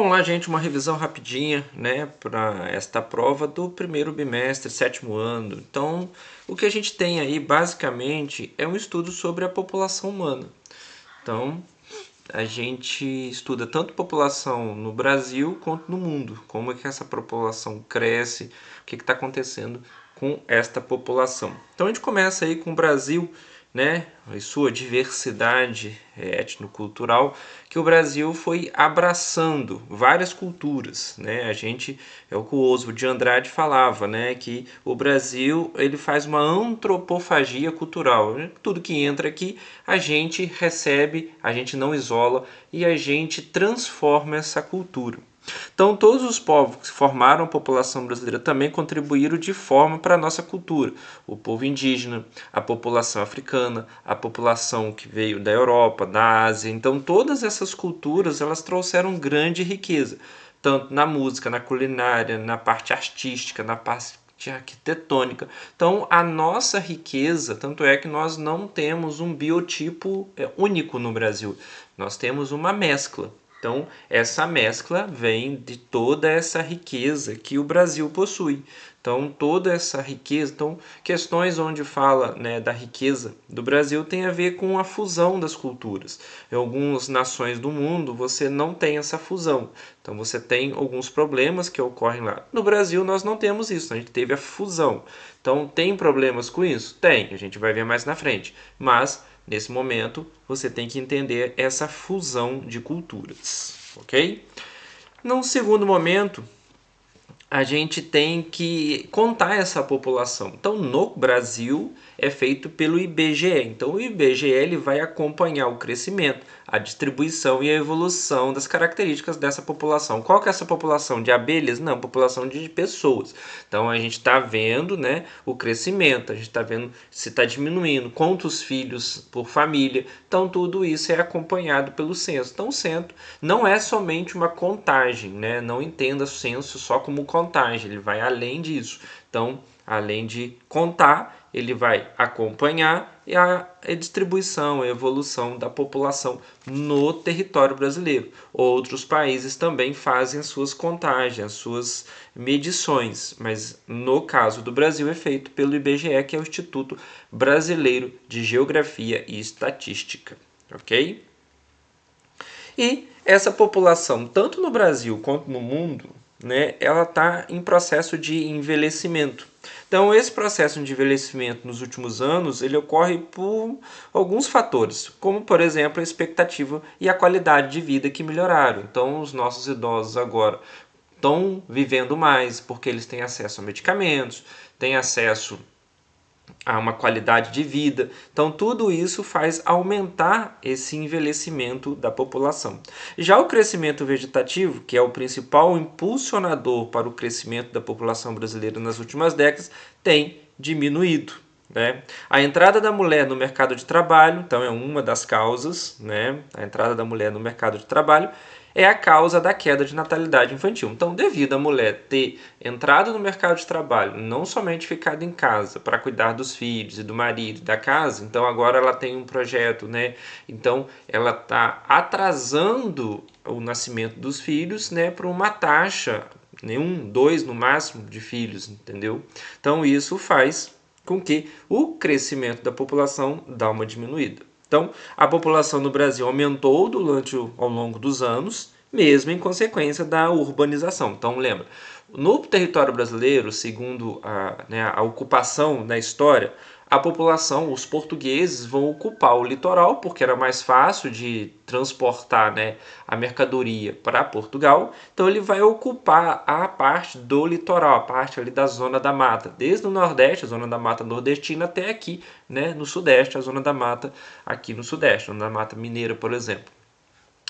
Vamos lá, gente, uma revisão rapidinha, né, para esta prova do primeiro bimestre, sétimo ano. Então, o que a gente tem aí, basicamente, é um estudo sobre a população humana. Então, a gente estuda tanto população no Brasil quanto no mundo. Como é que essa população cresce, o que está acontecendo com esta população. Então, a gente começa aí com o Brasil, né, e sua diversidade étnico-cultural, que o Brasil foi abraçando várias culturas, né? A gente, é o que o Oswald de Andrade falava, né, que o Brasil ele faz uma antropofagia cultural. Tudo que entra aqui a gente recebe, a gente não isola e a gente transforma essa cultura. Então, todos os povos que formaram a população brasileira também contribuíram de forma para a nossa cultura. O povo indígena, a população africana, a população que veio da Europa, da Ásia. Então, todas essas culturas elas trouxeram grande riqueza, tanto na música, na culinária, na parte artística, na parte arquitetônica. Então, a nossa riqueza, tanto é que nós não temos um biotipo único no Brasil. Nós temos uma mescla. Então, essa mescla vem de toda essa riqueza que o Brasil possui. Então, toda essa riqueza, então, questões onde fala, né, da riqueza do Brasil tem a ver com a fusão das culturas. Em algumas nações do mundo, você não tem essa fusão. Então, você tem alguns problemas que ocorrem lá. No Brasil, nós não temos isso, a gente teve a fusão. Então, tem problemas com isso? Tem, a gente vai ver mais na frente. Mas, nesse momento, você tem que entender essa fusão de culturas, ok? Num segundo momento, a gente tem que contar essa população. Então, no Brasil, é feito pelo IBGE. Então, o IBGE ele vai acompanhar o crescimento, a distribuição e a evolução das características dessa população. Qual que é essa população? De abelhas? Não, população de pessoas. Então, a gente está vendo, né, o crescimento, a gente está vendo se está diminuindo, quantos filhos por família. Então, tudo isso é acompanhado pelo censo. Então, o censo não é somente uma contagem, né? Não entenda o censo só como contagem, ele vai além disso. Então, além de contar, ele vai acompanhar a distribuição, a evolução da população no território brasileiro. Outros países também fazem as suas contagens, as suas medições, mas no caso do Brasil é feito pelo IBGE, que é o Instituto Brasileiro de Geografia e Estatística, ok? E essa população, tanto no Brasil quanto no mundo, né, ela está em processo de envelhecimento. Então, esse processo de envelhecimento nos últimos anos, ele ocorre por alguns fatores, como, por exemplo, a expectativa e a qualidade de vida que melhoraram. Então, os nossos idosos agora estão vivendo mais porque eles têm acesso a medicamentos, têm acesso a uma qualidade de vida. Então, tudo isso faz aumentar esse envelhecimento da população. Já o crescimento vegetativo, que é o principal impulsionador para o crescimento da população brasileira nas últimas décadas, tem diminuído. Né? A entrada da mulher no mercado de trabalho, então, é uma das causas, né? A entrada da mulher no mercado de trabalho é a causa da queda de natalidade infantil. Então, devido à mulher ter entrado no mercado de trabalho, não somente ficado em casa para cuidar dos filhos e do marido, da casa, então agora ela tem um projeto, né? Então, ela está atrasando o nascimento dos filhos, né, para uma taxa, um, dois no máximo de filhos, entendeu? Então, isso faz com que o crescimento da população dá uma diminuída. Então, a população no Brasil aumentou ao longo dos anos, mesmo em consequência da urbanização. Então, lembra, no território brasileiro, segundo a ocupação na história, a população, os portugueses, vão ocupar o litoral, porque era mais fácil de transportar, né, a mercadoria para Portugal. Então ele vai ocupar a parte do litoral, a parte ali da zona da mata, desde o Nordeste, a zona da mata nordestina, até aqui, né, no Sudeste, a zona da mata aqui no Sudeste, a zona da mata mineira, por exemplo.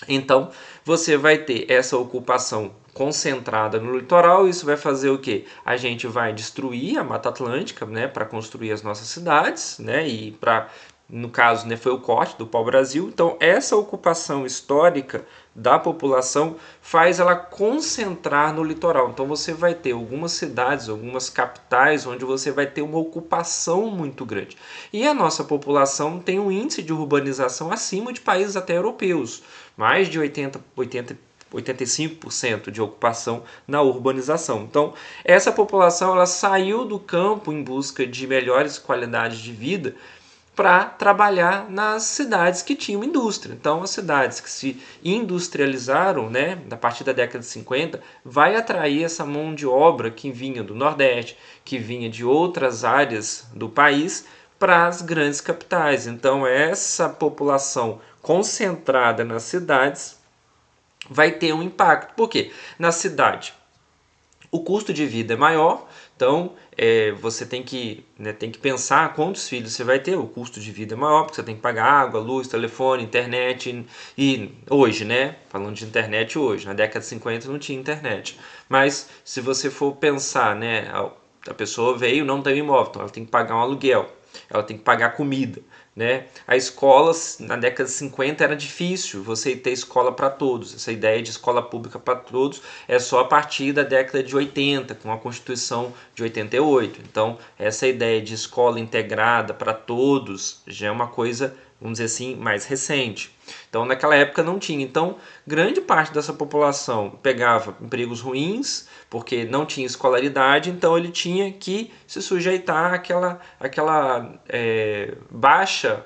Então, você vai ter essa ocupação concentrada no litoral, isso vai fazer o quê? A gente vai destruir a Mata Atlântica, né, para construir as nossas cidades, né, e para, no caso, né, foi o corte do pau-brasil. Então, essa ocupação histórica da população faz ela concentrar no litoral. Então, você vai ter algumas cidades, algumas capitais, onde você vai ter uma ocupação muito grande. E a nossa população tem um índice de urbanização acima de países até europeus. Mais de 80 85% de ocupação na urbanização. Então, essa população ela saiu do campo em busca de melhores qualidades de vida para trabalhar nas cidades que tinham indústria. Então, as cidades que se industrializaram, né, a partir da década de 50, vai atrair essa mão de obra que vinha do Nordeste, que vinha de outras áreas do país, para as grandes capitais. Então, essa população concentrada nas cidades vai ter um impacto. Por quê? Na cidade, o custo de vida é maior, então você tem que pensar quantos filhos você vai ter, o custo de vida é maior, porque você tem que pagar água, luz, telefone, internet, e hoje, né, falando de internet hoje, na década de 50 não tinha internet, mas se você for pensar, né, a pessoa veio, não tem imóvel, então ela tem que pagar um aluguel, ela tem que pagar comida, né? A escola, na década de 50, era difícil você ter escola para todos. Essa ideia de escola pública para todos é só a partir da década de 80, com a Constituição de 88. Então, essa ideia de escola integrada para todos já é uma coisa, vamos dizer assim, mais recente. Então, naquela época não tinha. Então, grande parte dessa população pegava empregos ruins, porque não tinha escolaridade, então ele tinha que se sujeitar àquela baixa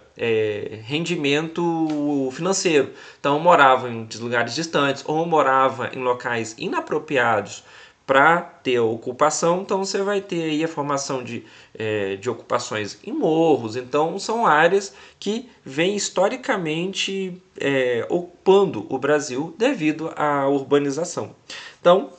rendimento financeiro. Então, morava em lugares distantes ou morava em locais inapropriados para ter a ocupação, então você vai ter aí a formação de ocupações em morros, então são áreas que vêm historicamente ocupando o Brasil devido à urbanização. Então,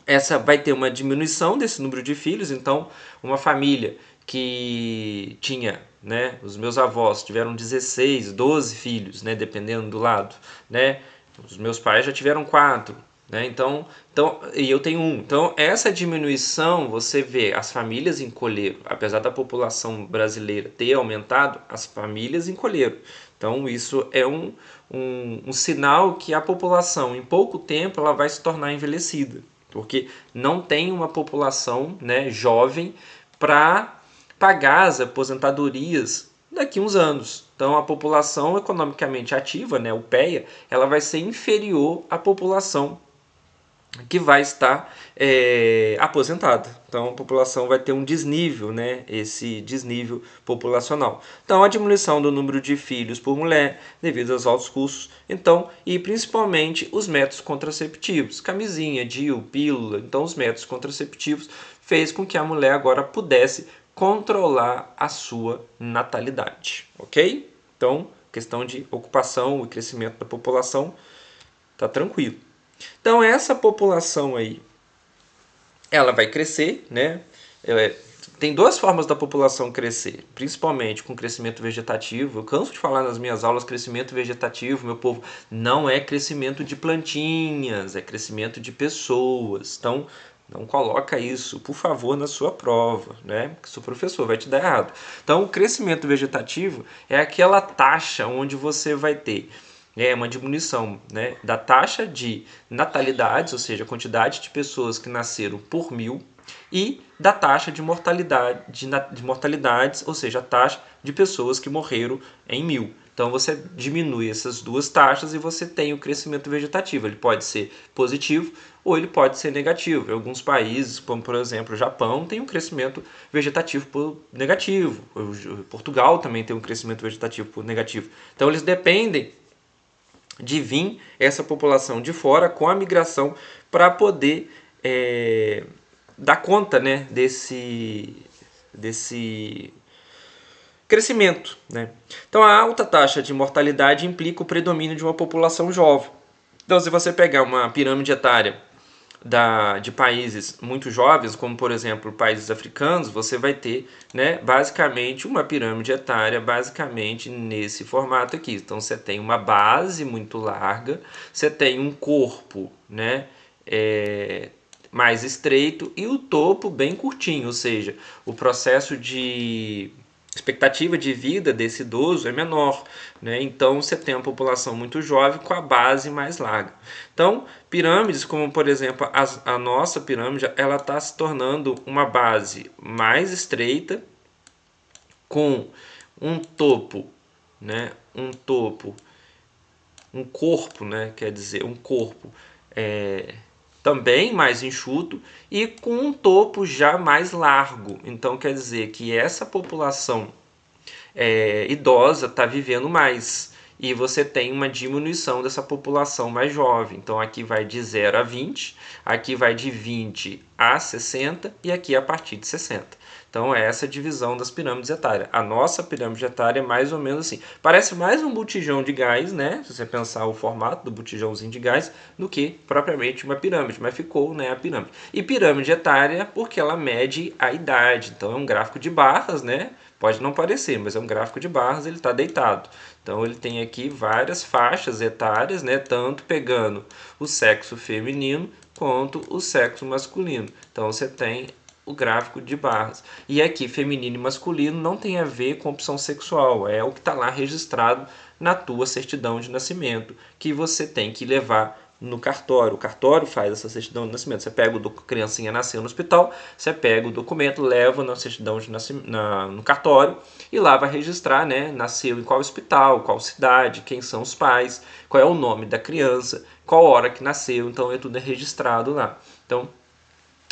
essa vai ter uma diminuição desse número de filhos, então uma família que tinha, né, os meus avós tiveram 16, 12 filhos, né, dependendo do lado, né, os meus pais já tiveram 4, né, então, e eu tenho 1. Então, essa diminuição, você vê, as famílias encolheram, apesar da população brasileira ter aumentado, as famílias encolheram. Então, isso é um sinal que a população, em pouco tempo, ela vai se tornar envelhecida, porque não tem uma população, né, jovem para pagar as aposentadorias daqui a uns anos. Então, a população economicamente ativa, né, o PEA, ela vai ser inferior à população que vai estar aposentada. Então a população vai ter um desnível, né? Esse desnível populacional. Então a diminuição do número de filhos por mulher devido aos altos custos. Então, e principalmente os métodos contraceptivos, camisinha, DIU, pílula. Então os métodos contraceptivos fez com que a mulher agora pudesse controlar a sua natalidade, ok? Então, questão de ocupação e crescimento da população tá tranquilo. Então essa população aí, ela vai crescer, né? Tem duas formas da população crescer, principalmente com crescimento vegetativo. Eu canso de falar nas minhas aulas crescimento vegetativo, meu povo, não é crescimento de plantinhas, é crescimento de pessoas. Então, não coloca isso, por favor, na sua prova, né? Que seu professor vai te dar errado. Então, o crescimento vegetativo é aquela taxa onde você vai ter uma diminuição, né, da taxa de natalidades, ou seja, a quantidade de pessoas que nasceram por 1000, e da taxa de mortalidade, de mortalidades, ou seja, a taxa de pessoas que morreram em 1000. Então você diminui essas duas taxas e você tem o crescimento vegetativo. Ele pode ser positivo ou ele pode ser negativo. Em alguns países, como por exemplo o Japão, tem um crescimento vegetativo negativo. Portugal também tem um crescimento vegetativo negativo. Então eles dependem de vir essa população de fora com a migração para poder dar conta, né, desse crescimento, né? Então a alta taxa de mortalidade implica o predomínio de uma população jovem. Então se você pegar uma pirâmide etária de países muito jovens, como por exemplo países africanos, você vai ter, né, basicamente uma pirâmide etária basicamente nesse formato aqui. Então você tem uma base muito larga, você tem um corpo, né, mais estreito e o topo bem curtinho, ou seja, o processo de expectativa de vida desse idoso é menor, né? Então você tem uma população muito jovem com a base mais larga. Então pirâmides como por exemplo a nossa pirâmide, ela está se tornando uma base mais estreita com um topo, né? Um topo um corpo, né, quer dizer, um corpo também mais enxuto e com um topo já mais largo. Então quer dizer que essa população idosa está vivendo mais e você tem uma diminuição dessa população mais jovem. Então aqui vai de 0 a 20, aqui vai de 20 a 60 e aqui a partir de 60. Então é essa divisão das pirâmides etárias. A nossa pirâmide etária é mais ou menos assim. Parece mais um botijão de gás, né? Se você pensar o formato do botijãozinho de gás, do que propriamente uma pirâmide. Mas ficou, né, a pirâmide. E pirâmide etária porque ela mede a idade. Então é um gráfico de barras, né? Pode não parecer, mas é um gráfico de barras, ele está deitado. Então ele tem aqui várias faixas etárias, né? Tanto pegando o sexo feminino quanto o sexo masculino. Então você tem o gráfico de barras. E aqui, feminino e masculino não tem a ver com opção sexual, é o que está lá registrado na tua certidão de nascimento, que você tem que levar no cartório. O cartório faz essa certidão de nascimento. Você pega a criancinha nasceu no hospital, você pega o documento, leva na certidão de nascimento, no cartório, e lá vai registrar, né? Nasceu em qual hospital, qual cidade, quem são os pais, qual é o nome da criança, qual hora que nasceu, então tudo é registrado lá. Então,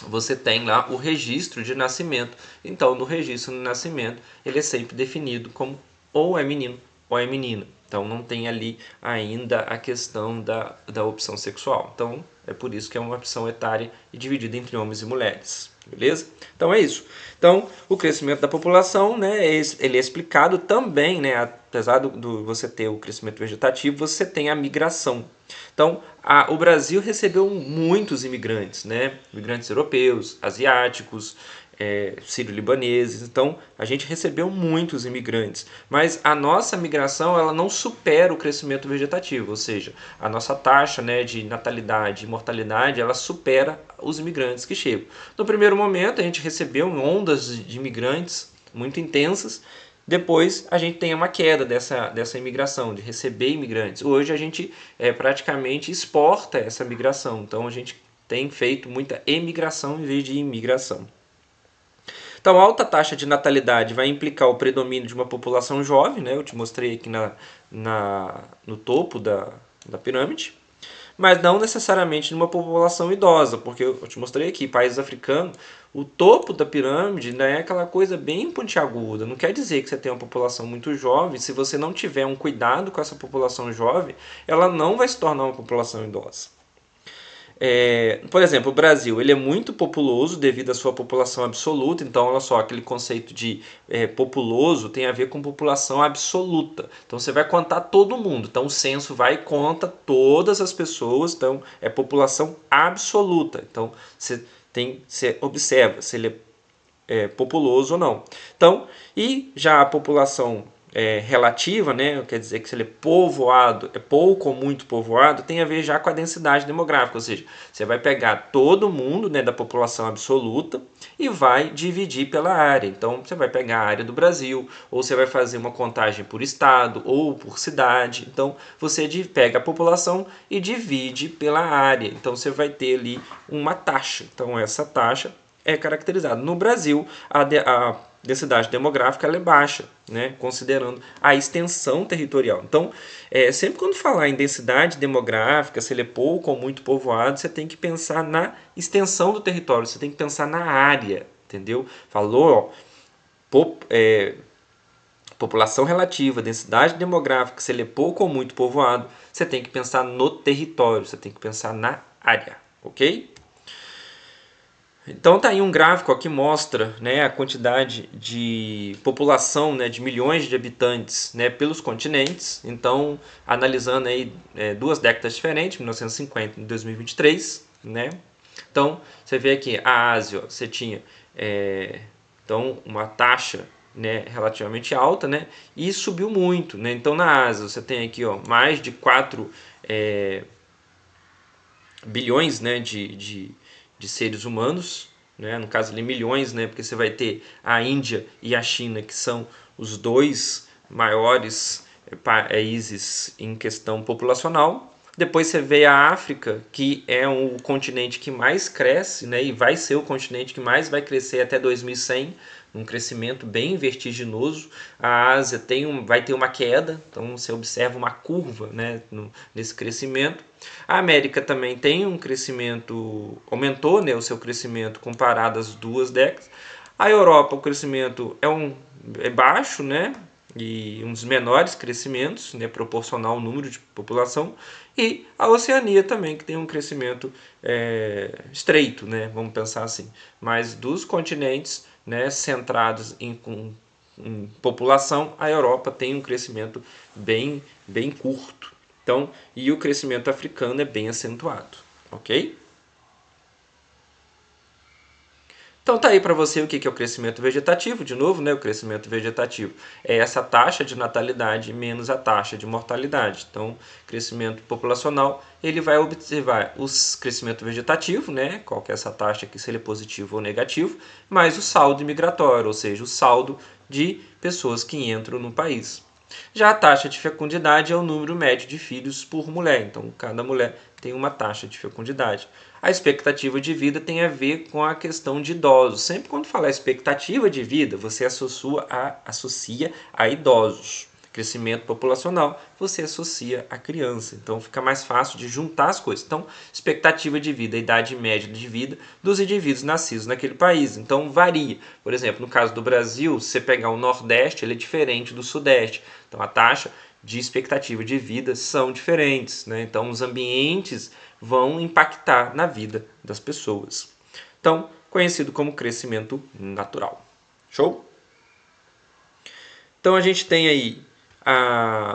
você tem lá o registro de nascimento. Então, no registro de nascimento, ele é sempre definido como ou é menino ou é menina. Então, não tem ali ainda a questão da opção sexual. Então, é por isso que é uma opção etária e dividida entre homens e mulheres. Beleza? Então, é isso. Então, o crescimento da população, né, ele é explicado também, né, apesar do você ter o crescimento vegetativo, você tem a migração. Então, o Brasil recebeu muitos imigrantes, né? Imigrantes europeus, asiáticos, sírio-libaneses. Então, a gente recebeu muitos imigrantes. Mas a nossa migração ela não supera o crescimento vegetativo, ou seja, a nossa taxa, né, de natalidade e mortalidade ela supera os imigrantes que chegam. No primeiro momento, a gente recebeu ondas de imigrantes muito intensas. Depois a gente tem uma queda dessa imigração, de receber imigrantes. Hoje a gente praticamente exporta essa migração, então a gente tem feito muita emigração em vez de imigração. Então, a alta taxa de natalidade vai implicar o predomínio de uma população jovem, né? Eu te mostrei aqui no topo da pirâmide, mas não necessariamente numa população idosa, porque eu te mostrei aqui, países africanos, o topo da pirâmide ainda é aquela coisa bem pontiaguda. Não quer dizer que você tem uma população muito jovem, se você não tiver um cuidado com essa população jovem, ela não vai se tornar uma população idosa. Por exemplo, o Brasil ele é muito populoso devido à sua população absoluta. Então, olha só, aquele conceito de populoso tem a ver com população absoluta. Então, você vai contar todo mundo. Então, o censo vai e conta todas as pessoas. Então, é população absoluta. Então, você observa se ele é populoso ou não. Então, e já a população relativa, né, quer dizer que se ele é povoado, é pouco ou muito povoado, tem a ver já com a densidade demográfica, ou seja, você vai pegar todo mundo, né, da população absoluta e vai dividir pela área. Então, você vai pegar a área do Brasil, ou você vai fazer uma contagem por estado ou por cidade. Então, você pega a população e divide pela área. Então, você vai ter ali uma taxa. Então, essa taxa é caracterizada. No Brasil, a densidade demográfica ela é baixa, né, considerando a extensão territorial. Então, sempre quando falar em densidade demográfica, se ele é pouco ou muito povoado, você tem que pensar na extensão do território, você tem que pensar na área, entendeu? Falou, ó, população relativa, densidade demográfica, se ele é pouco ou muito povoado, você tem que pensar no território, você tem que pensar na área, ok? Então tá aí um gráfico que mostra, né, a quantidade de população, né, de milhões de habitantes, né, pelos continentes. Então, analisando aí duas décadas diferentes, 1950 e 2023, né? Então, você vê aqui a Ásia, ó, você tinha então uma taxa, né, relativamente alta, né, e subiu muito, né? Então, na Ásia você tem aqui, ó, mais de 4 bilhões, né, de seres humanos, né? No caso ali milhões, né? Porque você vai ter a Índia e a China, que são os dois maiores países em questão populacional. Depois você vê a África, que é o continente que mais cresce, né? E vai ser o continente que mais vai crescer até 2100, um crescimento bem vertiginoso. A Ásia vai ter uma queda, então você observa uma curva, né, nesse crescimento. A América também tem um crescimento, aumentou, né, o seu crescimento comparado às 2 décadas. A Europa, o crescimento é baixo, né, e um dos menores crescimentos, né, proporcional ao número de população. E a Oceania também, que tem um crescimento estreito, né, vamos pensar assim. Mas dos continentes, né, centrados em população, a Europa tem um crescimento bem curto. Então, e o crescimento africano é bem acentuado, ok? Então tá aí para você o que é o crescimento vegetativo. De novo, né, o crescimento vegetativo é essa taxa de natalidade menos a taxa de mortalidade. Então, crescimento populacional, ele vai observar o crescimento vegetativo, né, qual que é essa taxa aqui, se ele é positivo ou negativo, mais o saldo imigratório, ou seja, o saldo de pessoas que entram no país. Já a taxa de fecundidade é o número médio de filhos por mulher, então cada mulher tem uma taxa de fecundidade. A expectativa de vida tem a ver com a questão de idosos. Sempre quando falar expectativa de vida, você associa a idosos. Crescimento populacional, você associa a criança. Então fica mais fácil de juntar as coisas. Então, expectativa de vida, a idade média de vida dos indivíduos nascidos naquele país. Então varia. Por exemplo, no caso do Brasil, se você pegar o Nordeste, ele é diferente do Sudeste. Então a taxa de expectativa de vida são diferentes, né? Então os ambientes vão impactar na vida das pessoas. Então, conhecido como crescimento natural. Show? Então a gente tem aí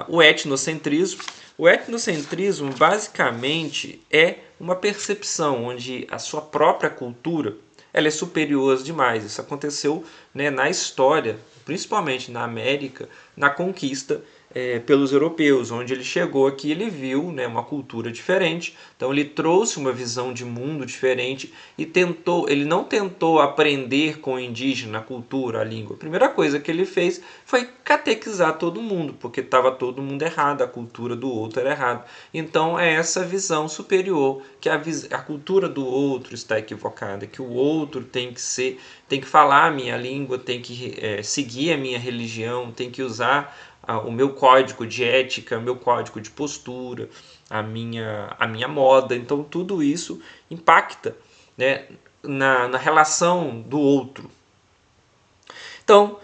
o etnocentrismo. O etnocentrismo basicamente é uma percepção onde a sua própria cultura ela é superior às demais. Isso aconteceu, né, na história, principalmente na América, na conquista pelos europeus, onde ele chegou aqui, ele viu, né, uma cultura diferente, então ele trouxe uma visão de mundo diferente e ele não tentou aprender com o indígena a cultura, a língua. A primeira coisa que ele fez foi catequizar todo mundo, porque estava todo mundo errado, a cultura do outro era errada. Então é essa visão superior, que a cultura do outro está equivocada, que o outro tem que falar a minha língua, tem que seguir a minha religião, tem que usar o meu código de ética, meu código de postura, a minha moda. Então tudo isso impacta, né, na relação do outro. Então,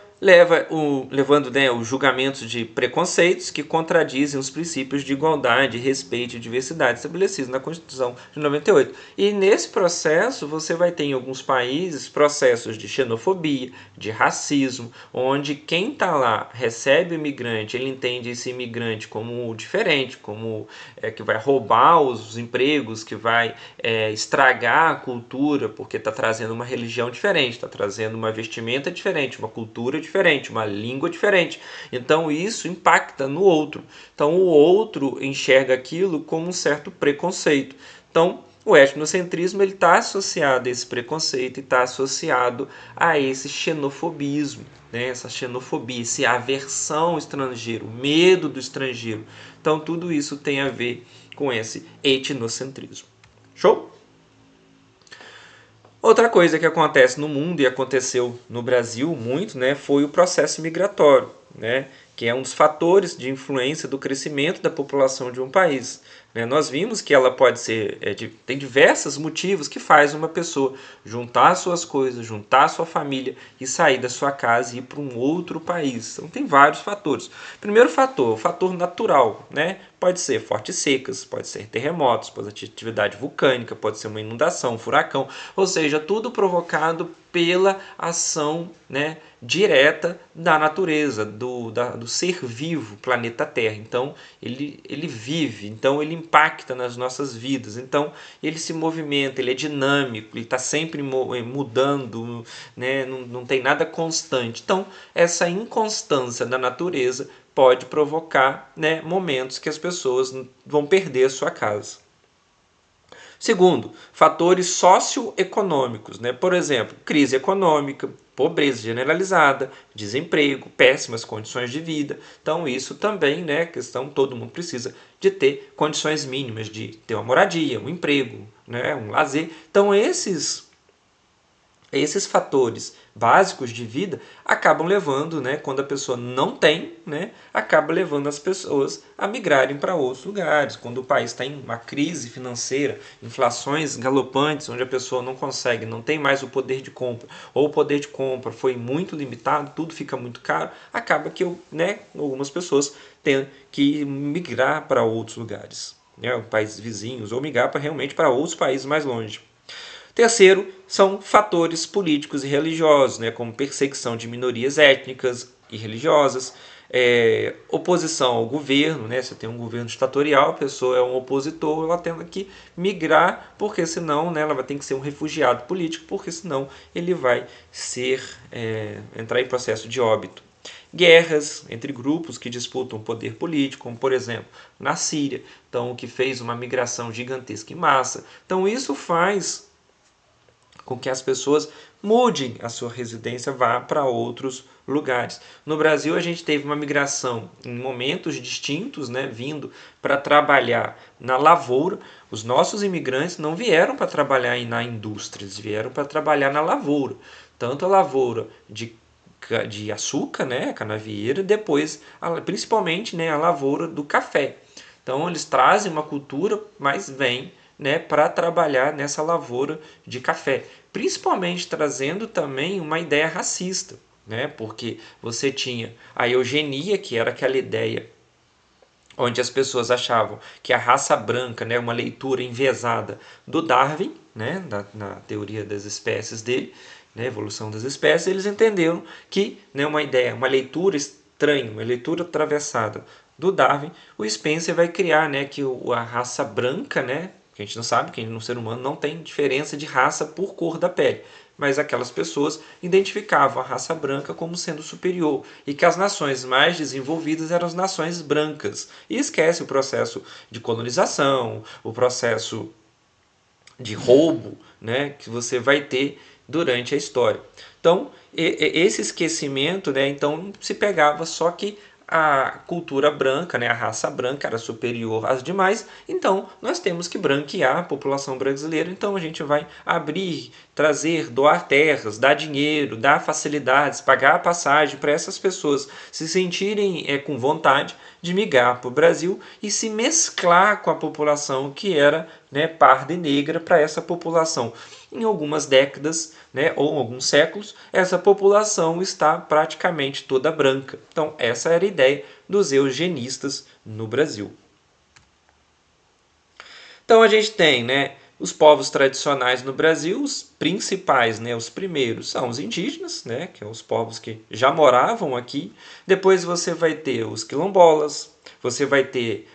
levando, né, os julgamentos de preconceitos que contradizem os princípios de igualdade, respeito e diversidade estabelecidos na Constituição de 98. E nesse processo você vai ter em alguns países processos de xenofobia, de racismo, onde quem está lá recebe o imigrante, ele entende esse imigrante como diferente, como que vai roubar os empregos, que vai estragar a cultura, porque está trazendo uma religião diferente, está trazendo uma vestimenta diferente, uma cultura diferente, uma língua diferente. Então isso impacta no outro. Então o outro enxerga aquilo como um certo preconceito. Então o etnocentrismo está associado a esse preconceito e está associado a esse xenofobismo, né? Essa xenofobia, essa aversão ao estrangeiro, medo do estrangeiro. Então tudo isso tem a ver com esse etnocentrismo. Show? Outra coisa que acontece no mundo e aconteceu no Brasil muito, né, foi o processo migratório, né, que é um dos fatores de influência do crescimento da população de um país. Nós vimos que ela pode ser, tem diversos motivos que faz uma pessoa juntar suas coisas, juntar sua família e sair da sua casa e ir para um outro país. Então tem vários fatores. Primeiro fator, o fator natural, né? Pode ser fortes secas, pode ser terremotos, pode ser atividade vulcânica, pode ser uma inundação, um furacão, ou seja, tudo provocado pela ação, né, direta da natureza, do ser vivo, planeta Terra. Então, ele vive, então ele impacta nas nossas vidas. Então, ele se movimenta, ele é dinâmico, ele está sempre mudando, né, não tem nada constante. Então, essa inconstância da natureza pode provocar, né, momentos que as pessoas vão perder a sua casa. Segundo, fatores socioeconômicos, né? Por exemplo, crise econômica, pobreza generalizada, desemprego, péssimas condições de vida. Então isso também, né, questão, todo mundo precisa de ter condições mínimas de ter uma moradia, um emprego, né, um lazer. Então esses fatores básicos de vida, acabam levando, né, quando a pessoa não tem, né, acaba levando as pessoas a migrarem para outros lugares. Quando o país está em uma crise financeira, inflações galopantes, onde a pessoa não consegue, não tem mais o poder de compra, ou o poder de compra foi muito limitado, tudo fica muito caro, acaba que, né, algumas pessoas têm que migrar para outros lugares, né, países vizinhos, ou migrar realmente para outros países mais longe. Terceiro, são fatores políticos e religiosos, né, como perseguição de minorias étnicas e religiosas, oposição ao governo, né, você tem um governo ditatorial, a pessoa é um opositor, ela tem que migrar, porque senão, né, ela vai ter que ser um refugiado político, porque senão ele vai entrar em processo de óbito. Guerras entre grupos que disputam poder político, como por exemplo na Síria, então, que fez uma migração gigantesca em massa. Então isso faz com que as pessoas mudem a sua residência, vá para outros lugares. No Brasil, a gente teve uma migração em momentos distintos, né, vindo para trabalhar na lavoura. Os nossos imigrantes não vieram para trabalhar na indústria, eles vieram para trabalhar na lavoura. Tanto a lavoura de açúcar, né, canavieira, depois, principalmente, né, a lavoura do café. Então, eles trazem uma cultura, mas vêm, né, para trabalhar nessa lavoura de café, principalmente trazendo também uma ideia racista, né, porque você tinha a eugenia, que era aquela ideia onde as pessoas achavam que a raça branca, né, uma leitura enviesada do Darwin, né, na teoria das espécies dele, né, evolução das espécies, eles entenderam que, né, uma ideia, uma leitura estranha, uma leitura atravessada do Darwin, o Spencer vai criar, né, que a raça branca, né, que a gente não sabe, que no ser humano não tem diferença de raça por cor da pele, mas aquelas pessoas identificavam a raça branca como sendo superior e que as nações mais desenvolvidas eram as nações brancas. E esquece o processo de colonização, o processo de roubo, né, que você vai ter durante a história. Então, esse esquecimento, né, então se pegava só que a cultura branca, né, a raça branca era superior às demais, então nós temos que branquear a população brasileira, então a gente vai abrir, trazer, doar terras, dar dinheiro, dar facilidades, pagar a passagem para essas pessoas se sentirem com vontade de migrar para o Brasil e se mesclar com a população que era, né, parda e negra para essa população. Em algumas décadas, né, ou alguns séculos, essa população está praticamente toda branca. Então, essa era a ideia dos eugenistas no Brasil. Então, a gente tem, né, os povos tradicionais no Brasil, os principais, né, os primeiros são os indígenas, né, que são os povos que já moravam aqui. Depois você vai ter os quilombolas, você vai ter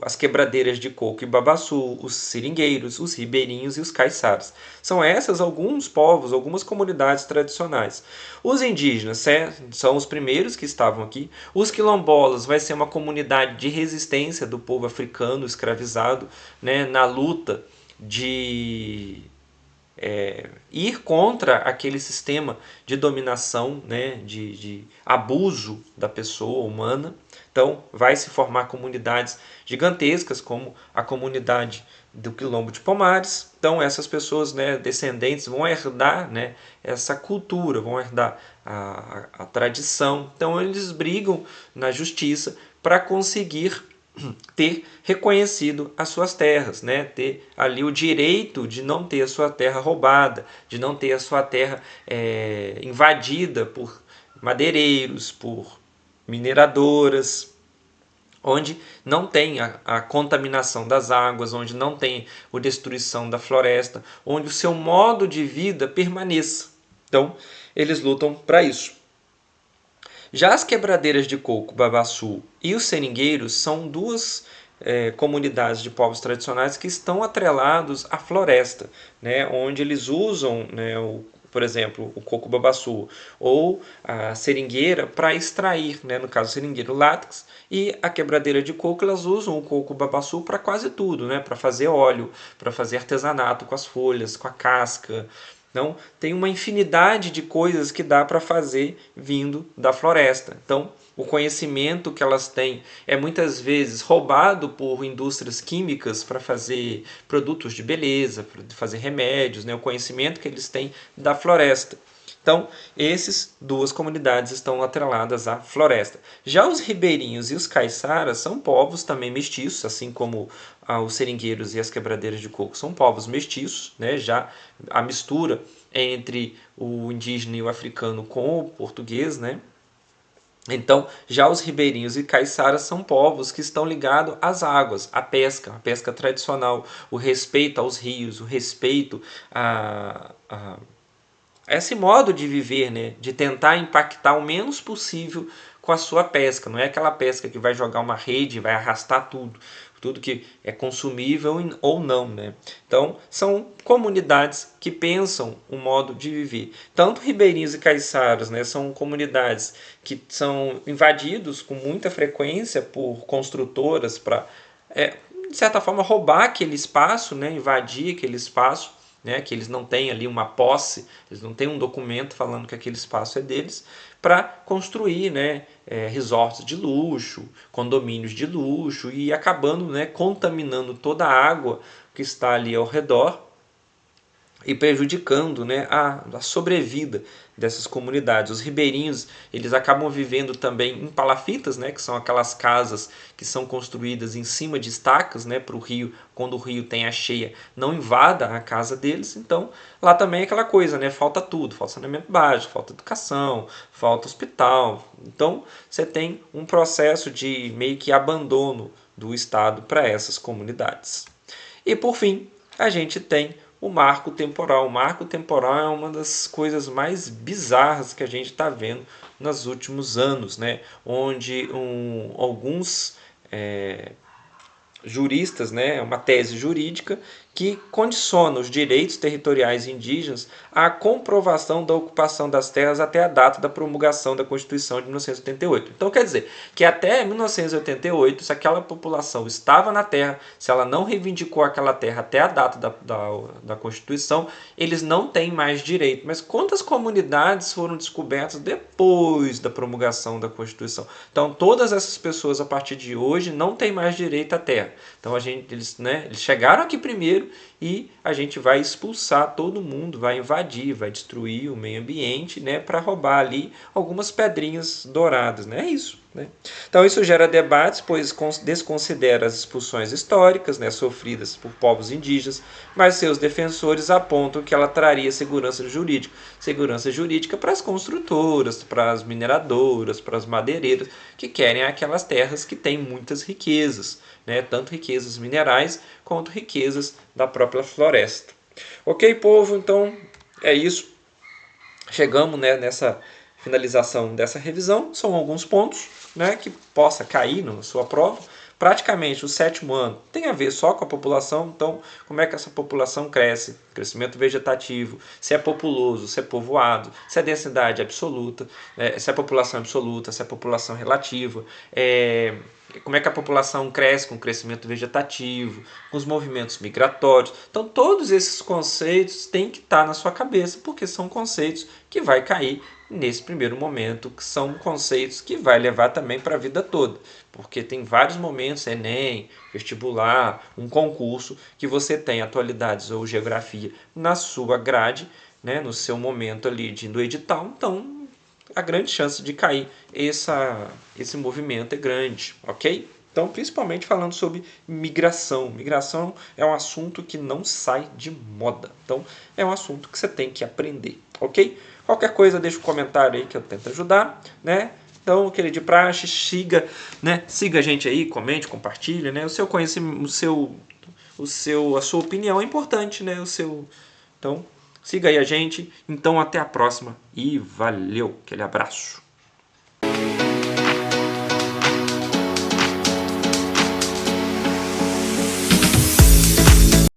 as quebradeiras de coco e babaçu, os seringueiros, os ribeirinhos e os caiçaras. São essas alguns povos, algumas comunidades tradicionais. Os indígenas são os primeiros que estavam aqui. Os quilombolas vai ser uma comunidade de resistência do povo africano escravizado, né, na luta de ir contra aquele sistema de dominação, né, de abuso da pessoa humana. Então, vai se formar comunidades gigantescas, como a comunidade do Quilombo de Pomares. Então, essas pessoas, né, descendentes, vão herdar, né, essa cultura, vão herdar a tradição. Então, eles brigam na justiça para conseguir ter reconhecido as suas terras, né? Ter ali o direito de não ter a sua terra roubada, de não ter a sua terra invadida por madeireiros, por mineradoras, onde não tem a contaminação das águas, onde não tem a destruição da floresta, onde o seu modo de vida permaneça. Então, eles lutam para isso. Já as quebradeiras de coco, babaçu e os seringueiros são duas comunidades de povos tradicionais que estão atrelados à floresta, né, onde eles usam, né, por exemplo, o coco babaçu ou a seringueira para extrair, né, no caso o seringueiro látex, e a quebradeira de coco elas usam o coco babaçu para quase tudo, né, para fazer óleo, para fazer artesanato com as folhas, com a casca. Então, tem uma infinidade de coisas que dá para fazer vindo da floresta. Então, o conhecimento que elas têm é muitas vezes roubado por indústrias químicas para fazer produtos de beleza, para fazer remédios, né? O conhecimento que eles têm da floresta. Então, essas duas comunidades estão atreladas à floresta. Já os ribeirinhos e os caiçaras são povos também mestiços, assim como os seringueiros e as quebradeiras de coco são povos mestiços, né? Já a mistura entre o indígena e o africano com o português, né? Então, já os ribeirinhos e caiçaras são povos que estão ligados às águas, à pesca, a pesca tradicional, o respeito aos rios, o respeito a esse modo de viver, né? De tentar impactar o menos possível com a sua pesca. Não é aquela pesca que vai jogar uma rede e vai arrastar tudo que é consumível ou não, né? Então, são comunidades que pensam o modo de viver. Tanto ribeirinhos e caiçaras, né, são comunidades que são invadidos com muita frequência por construtoras para, de certa forma, roubar aquele espaço, né, invadir aquele espaço, né, que eles não têm ali uma posse, eles não têm um documento falando que aquele espaço é deles, para construir, né, resorts de luxo, condomínios de luxo e acabando, né, contaminando toda a água que está ali ao redor e prejudicando, né, a sobrevida dessas comunidades. Os ribeirinhos, eles acabam vivendo também em palafitas, né, que são aquelas casas que são construídas em cima de estacas, né, para o rio, quando o rio tem a cheia, não invada a casa deles. Então, lá também é aquela coisa, né, falta tudo, falta saneamento básico, falta educação, falta hospital. Então, você tem um processo de meio que abandono do Estado para essas comunidades. E por fim, a gente tem o marco temporal. O marco temporal é uma das coisas mais bizarras que a gente está vendo nos últimos anos, né? Onde alguns juristas, né, uma tese jurídica que condiciona os direitos territoriais indígenas à comprovação da ocupação das terras até a data da promulgação da Constituição de 1988. Então quer dizer que até 1988, se aquela população estava na terra, se ela não reivindicou aquela terra até a data da Constituição, eles não têm mais direito. Mas quantas comunidades foram descobertas depois da promulgação da Constituição? Então todas essas pessoas a partir de hoje não têm mais direito à terra. Então eles chegaram aqui primeiro e a gente vai expulsar todo mundo, vai invadir, vai destruir o meio ambiente, né, para roubar ali algumas pedrinhas douradas, né? É isso, né? Então isso gera debates, pois desconsidera as expulsões históricas, né, sofridas por povos indígenas, mas seus defensores apontam que ela traria segurança jurídica para as construtoras, para as mineradoras, para as madeireiras que querem aquelas terras que têm muitas riquezas, né, tanto riquezas minerais quanto riquezas da própria floresta. Ok, povo? Então é isso. Chegamos, né, nessa finalização dessa revisão. São alguns pontos, né, que possa cair na sua prova. Praticamente o 7º ano tem a ver só com a população. Então, como é que essa população cresce? Crescimento vegetativo, se é populoso, se é povoado, se é densidade absoluta, se é população absoluta, se é população relativa, como é que a população cresce com o crescimento vegetativo, com os movimentos migratórios. Então, todos esses conceitos têm que estar na sua cabeça, porque são conceitos que vai cair nesse primeiro momento, que são conceitos que vai levar também para a vida toda, porque tem vários momentos, Enem, vestibular, um concurso, que você tem atualidades ou geografia na sua grade, né, no seu momento ali do edital. Então, a grande chance de cair esse movimento é grande, ok? Então, principalmente falando sobre migração. Migração é um assunto que não sai de moda. Então, é um assunto que você tem que aprender, ok? Qualquer coisa, deixa um comentário aí que eu tento ajudar, né? Então, aquele de praxe, siga, né? Siga a gente aí, comente, compartilhe, né? O seu conhecimento, a sua opinião é importante, né? Então, siga aí a gente. Então, até a próxima e valeu. Aquele abraço.